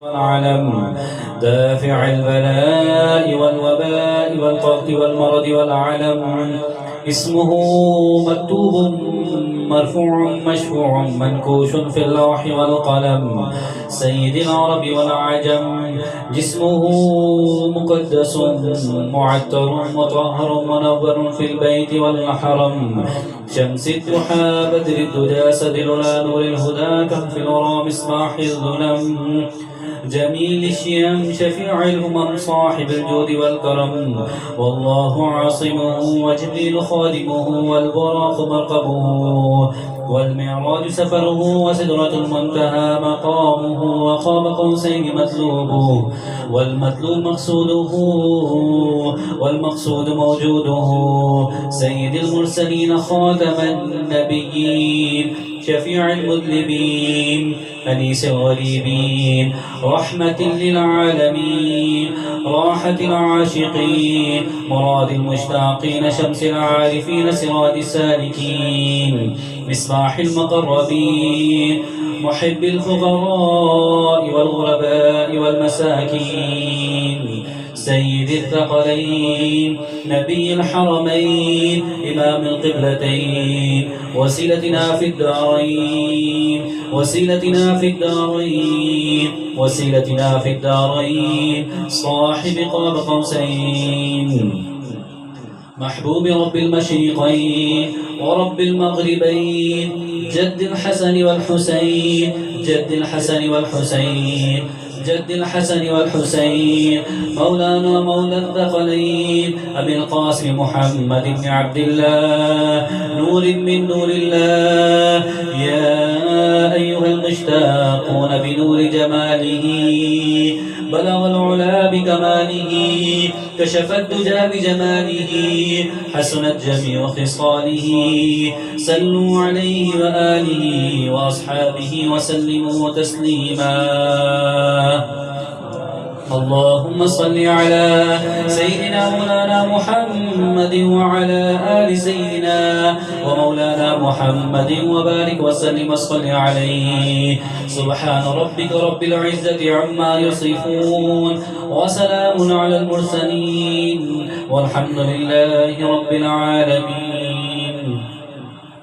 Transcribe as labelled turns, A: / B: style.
A: والعلم دافع البلاء والوباء والقحط والمرض والعلم اسمه مكتوب مرفوع مشفوع منكوش في اللوح والقلم سيد العرب والعجم جسمه مقدس معتر مطهر منور في البيت والحرم شمس الضحى بدر الدجى سدل لا نور الهدى كهف الورى مصباح الظلم جميل الشيم شفيع الأمم صاحب الجود والكرم والله عاصمه وجبريل خادمه والبراق مرقبه والمعراج سفره وسدرة المنتهى مقامه وقاب قوسين مطلوبه والمطلوب مقصوده والمقصود موجوده سيد المرسلين خاتم النبيين شفيع المذنبين أنيس الغريبين رحمة للعالمين راحة العاشقين مراد المشتاقين شمس العارفين سراج السالكين مصباح المقربين محب الفقراء والغرباء والمساكين سيد الثقلين نبي الحرمين إمام القبلتين وسيلتنا في الدارين وسيلتنا في الدارين وسيلتنا في الدارين صاحب قاب قوسين محبوب رب المشرقين ورب المغربين جد الحسن والحسين جد الحسن والحسين جد الحسن والحسين مولانا مولى الثقلين أبي القاسم محمد بن عبد الله نور من نور الله يا أيها المشتاقون بنور جماله بلغ العلا بكماله كشف الدجى بجماله حسنت جميع خصاله سلوا عليه وآله وأصحابه وسلموا تسليما اللهم صل على سيدنا مولانا محمد وعلى آل سيدنا ومولانا محمد وبارك وسلم وصل عليه سبحان ربك رب العزة عما يصفون وسلام على المرسلين والحمد لله رب العالمين.